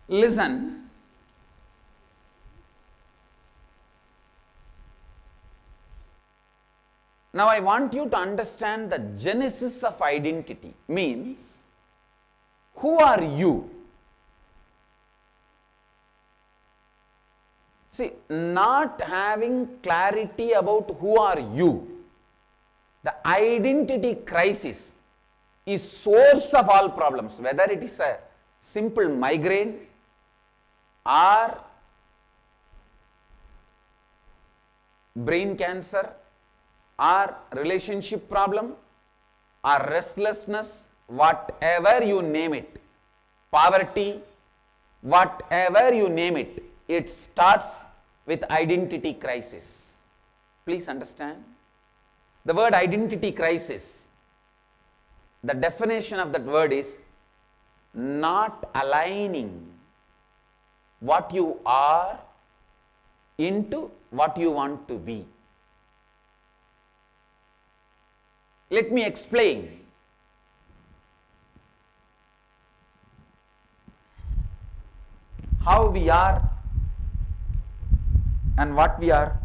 Listen, now I want you to understand the genesis of identity. Means, who are you? See, not having clarity about who are you, the identity crisis is source of all problems, whether it is a simple migraine or brain cancer or relationship problem or restlessness, whatever you name it, poverty, whatever you name it, it starts with identity crisis. Please understand. The word identity crisis, the definition of that word is not aligning what you are into what you want to be. Let me explain. How we are and what we are.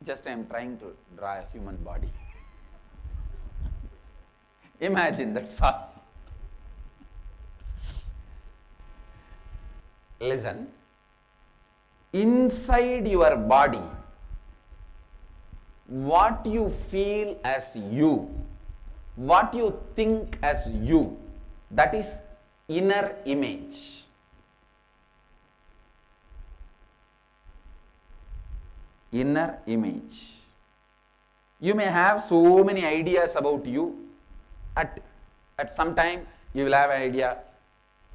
Just I am trying to draw a human body. Imagine, that's all. Listen, inside your body, what you feel as you, what you think as you, that is inner image. Inner image. You may have so many ideas about you. At some time, you will have an idea,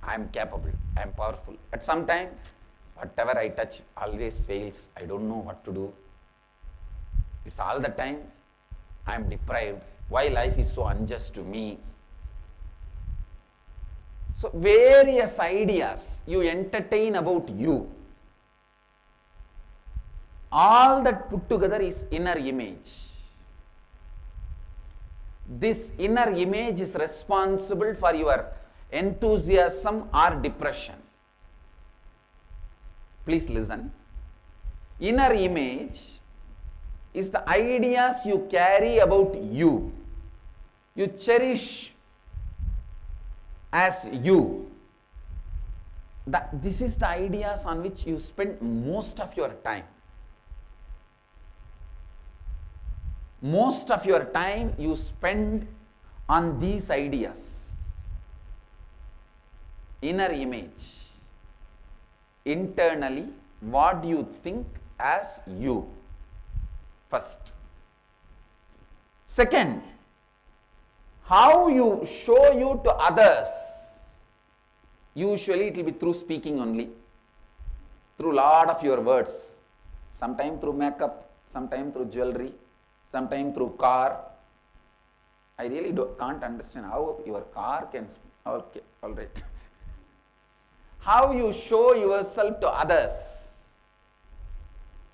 I am capable, I am powerful. At some time, whatever I touch always fails, I don't know what to do. It's all the time, I am deprived. Why life is so unjust to me? So, various ideas you entertain about you. All that put together is inner image. This inner image is responsible for your enthusiasm or depression. Please listen. Inner image is the ideas you carry about you. You cherish as you. This is the ideas on which you spend most of your time. Most of your time you spend on these ideas. Inner image. Internally, what do you think as you? First. Second, how you show you to others. Usually it will be through speaking only. Through lot of your words. Sometimes through makeup, sometimes through jewelry, sometimes through car. I really can't understand how your car can speak. Okay, all right. How you show yourself to others.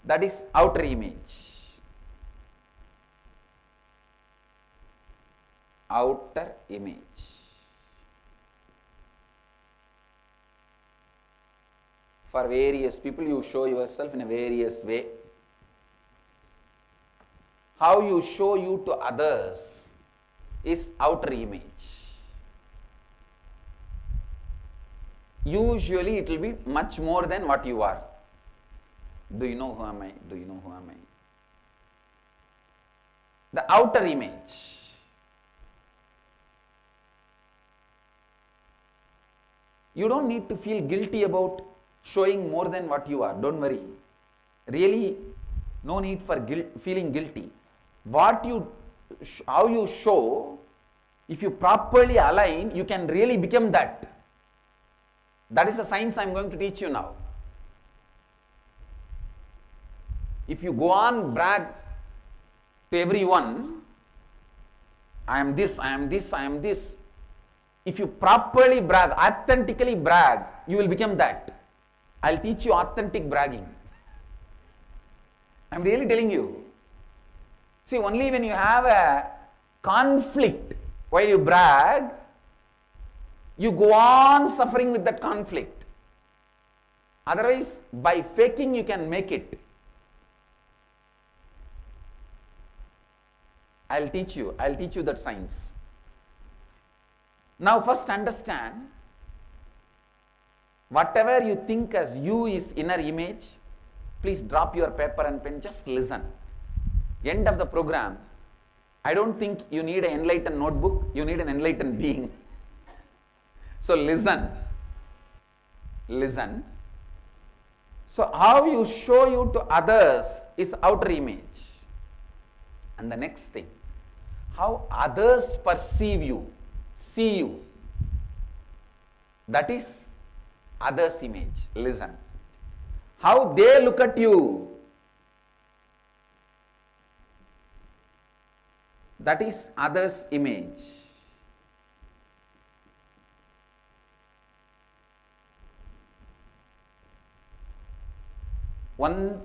That is outer image. Outer image. For various people, you show yourself in a various way. How you show you to others is outer image. Usually it will be much more than what you are. Do you know who am I? Do you know who am I? The outer image. You don't need to feel guilty about showing more than what you are. Don't worry. Really, no need for feeling guilty. How you show, if you properly align, you can really become that. That is the science I am going to teach you now. If you go on brag to everyone, I am this, I am this, I am this. If you properly brag, authentically brag, you will become that. I'll teach you authentic bragging. I'm really telling you. See, only when you have a conflict while you brag, you go on suffering with that conflict. Otherwise, by faking, you can make it. I'll teach you that science. Now first understand, whatever you think as you is inner image, please drop your paper and pen, just listen. End of the program, I don't think you need an enlightened notebook, you need an enlightened being. So listen. Listen. So how you show you to others is outer image. And the next thing, how others perceive you, see you, that is others' image. Listen. How they look at you, that is others' image. One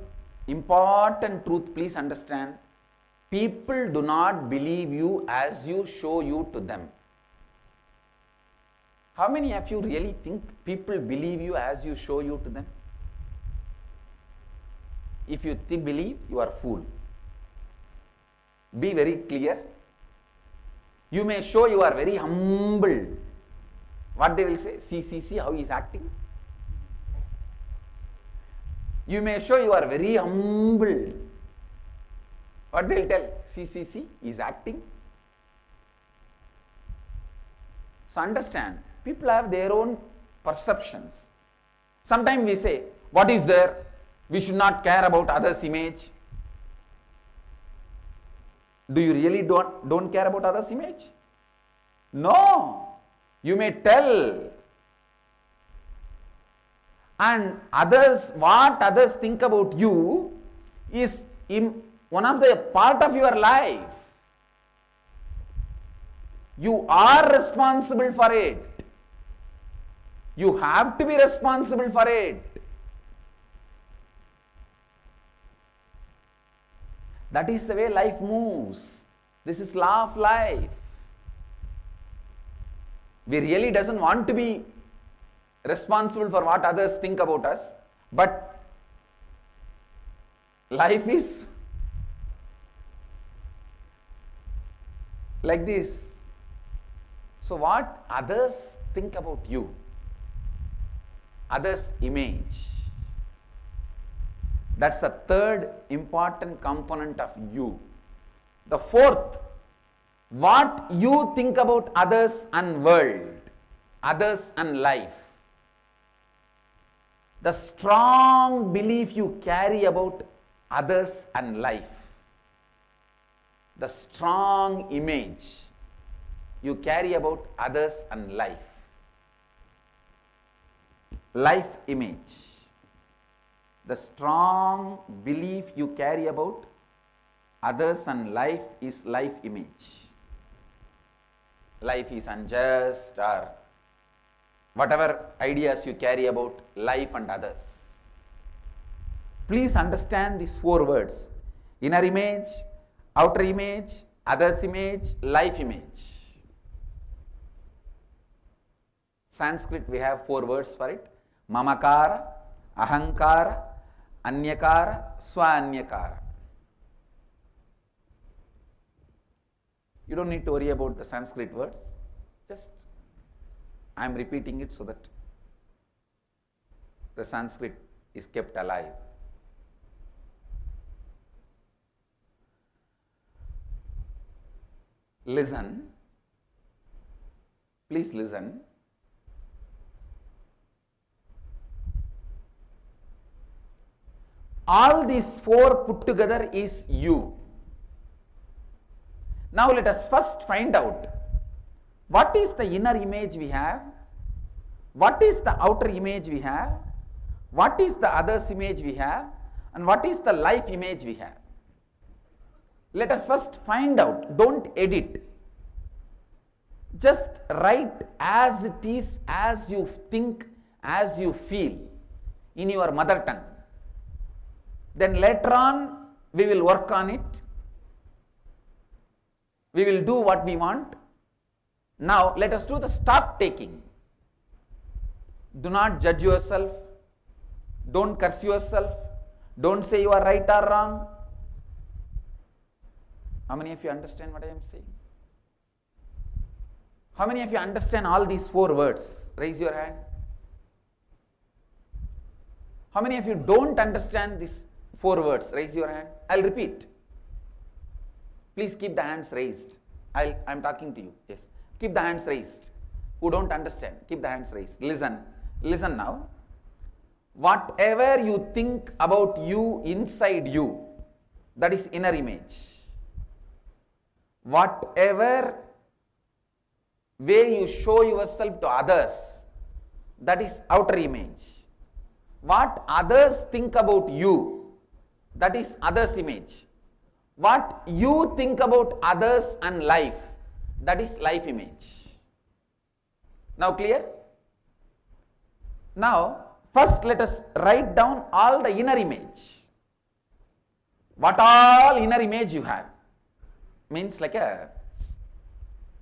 important truth, please understand. People do not believe you as you show you to them. How many of you really think people believe you as you show you to them? If you believe, you are a fool. Be very clear. You may show you are very humble. What they will say? See how he is acting. You may show you are very humble. What they will tell? See, he is acting. So understand, people have their own perceptions. Sometimes we say, what is there? We should not care about others' image. Do you really don't care about others' image? No. You may tell. And others, what others think about you is one of the part of your life. You are responsible for it. You have to be responsible for it. That is the way life moves. This is law of life. We really doesn't want to be responsible for what others think about us, but life is like this. So what others think about you, others' image, that's a third important component of you. The fourth, what you think about others and world, others and life. The strong belief you carry about others and life. The strong image you carry about others and life. Life image. The strong belief you carry about others and life is life image. Life is unjust, or whatever ideas you carry about life and others. Please understand these four words: inner image, outer image, others image, life image. Sanskrit, we have four words for it: mamakara, ahankara, anyakara, swanyakara. You don't need to worry about the Sanskrit words. Just I am repeating it so that the Sanskrit is kept alive. Listen. Please listen. All these four put together is you. Now let us first find out what is the inner image we have, what is the outer image we have, what is the others image we have, and what is the life image we have. Let us first find out. Don't edit. Just write as it is, as you think, as you feel in your mother tongue. Then later on, we will work on it. We will do what we want. Now, let us do the stock taking. Do not judge yourself. Don't curse yourself. Don't say you are right or wrong. How many of you understand what I am saying? How many of you understand all these 4 words? Raise your hand. How many of you don't understand these 4 words? Raise your hand. I'll repeat. Please keep the hands raised. I'm talking to you. Yes. Keep the hands raised. Who don't understand, keep the hands raised. Listen. Listen now. Whatever you think about you inside you, that is inner image. Whatever way you show yourself to others, that is outer image. What others think about you, that is others' image. What you think about others and life, that is life image. Now clear? Now, first let us write down all the inner image. What all inner image you have. Means like a,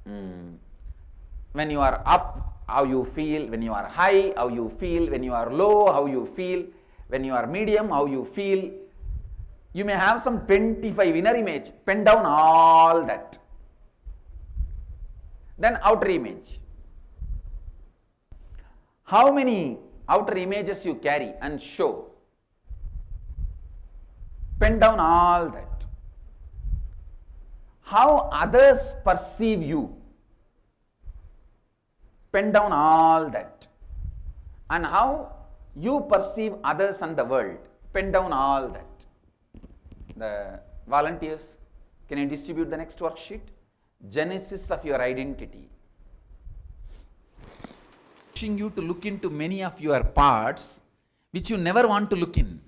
when you are up, how you feel, when you are high, how you feel, when you are low, how you feel, when you are medium, how you feel. You may have some 25 inner image, pen down all that. Then outer image. How many outer images you carry and show? Pen down all that. How others perceive you? Pen down all that. And how you perceive others and the world? Pen down all that. The volunteers, can you distribute the next worksheet? Genesis of your identity. Pushing you to look into many of your parts which you never want to look in.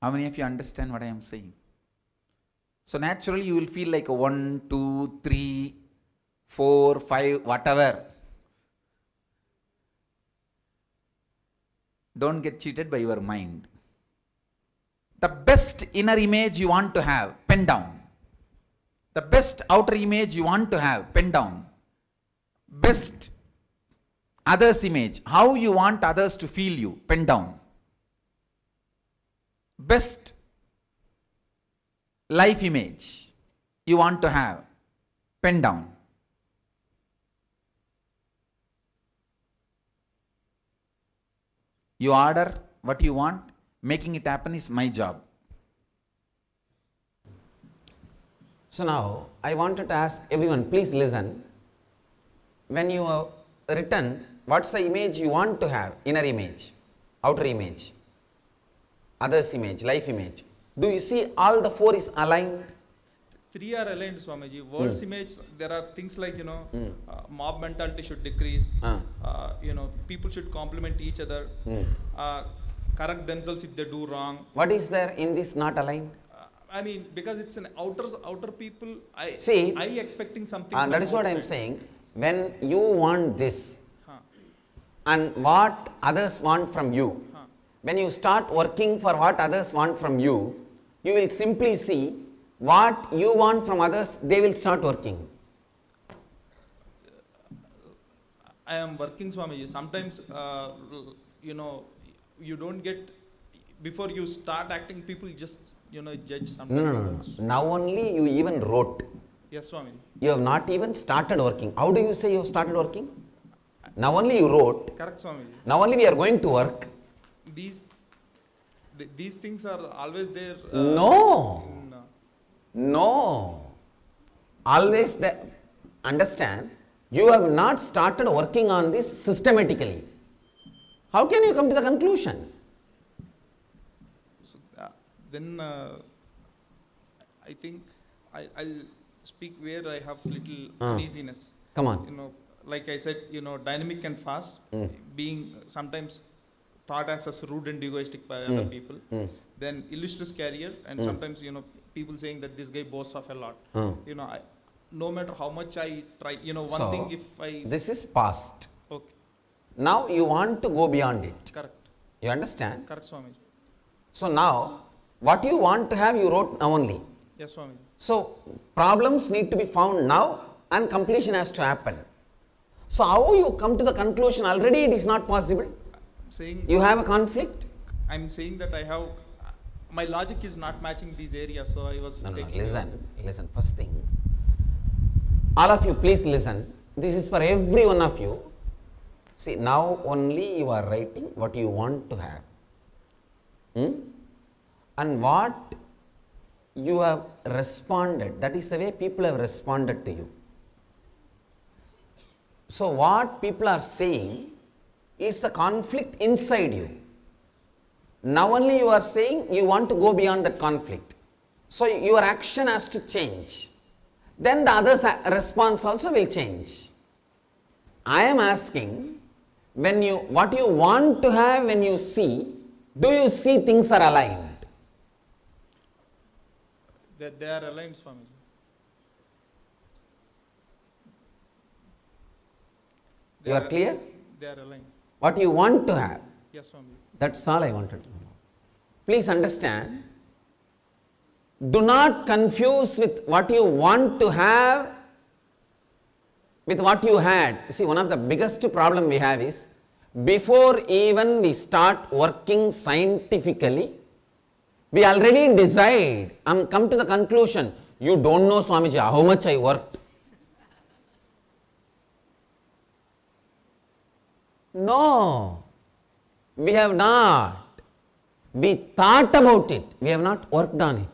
How many of you understand what I am saying? So naturally you will feel like a 1, 2, 3, 4, 5, whatever. Don't get cheated by your mind. The best inner image you want to have, pen down. The best outer image you want to have, pen down. Best others image, how you want others to feel you, pen down. Best life image you want to have, pen down. You order what you want, making it happen is my job. So now I wanted to ask everyone, please listen. When you have written, what's the image you want to have? Inner image, outer image, others image, life image. Do you see all the 4 is aligned? 3 are aligned, Swamiji. World's image, there are things like, mob mentality should decrease. People should compliment each other. Correct themselves if they do wrong. What is there in this not aligned? I mean, because it's an outer people, I expecting something. That is what I am saying. When you want this and what others want from you, when you start working for what others want from you, you will simply see what you want from others, they will start working. I am working, Swamiji. Sometimes, you don't get, before you start acting, people just, judge sometimes. No. Now only you even wrote. Yes, Swamiji. You have not even started working. How do you say you have started working? Now only you wrote. Correct, Swamiji. Now only we are going to work. These things are always there. No. Always understand, you have not started working on this systematically. How can you come to the conclusion? So, then I think I'll speak where I have little uneasiness. Come on. Like I said, dynamic and fast, being sometimes thought as rude and egoistic by other people. Then illustrious career, and sometimes people saying that this guy boasts of a lot. No matter how much I try, one thing if I This is past. okay, Now you want to go beyond it. correct, You understand? correct, Swamiji. So now, what you want to have, you wrote now only. Yes, Swamiji. So problems need to be found now and completion has to happen. So how you come to the conclusion already it is not possible? Saying You have a conflict? I'm saying that I have my logic is not matching these areas, so I was No, taking listen, first thing. All of you please listen. This is for every one of you. See, now only you are writing what you want to have. And what you have responded, that is the way people have responded to you. So what people are saying is the conflict inside you. Now only you are saying you want to go beyond that conflict. So your action has to change. Then the other's response also will change. I am asking, what you want to have when you see, do you see things are aligned? that they are aligned, Swamiji. You are clear? They are aligned. What you want to have, Yes, Swamiji. that's all I wanted to know. Please understand, do not confuse with what you want to have with what you had. See, one of the biggest problem we have is, before even we start working scientifically, we already decide and come to the conclusion, you don't know, Swamiji, how much I worked. No, we have not. We thought about it, we have not worked on it.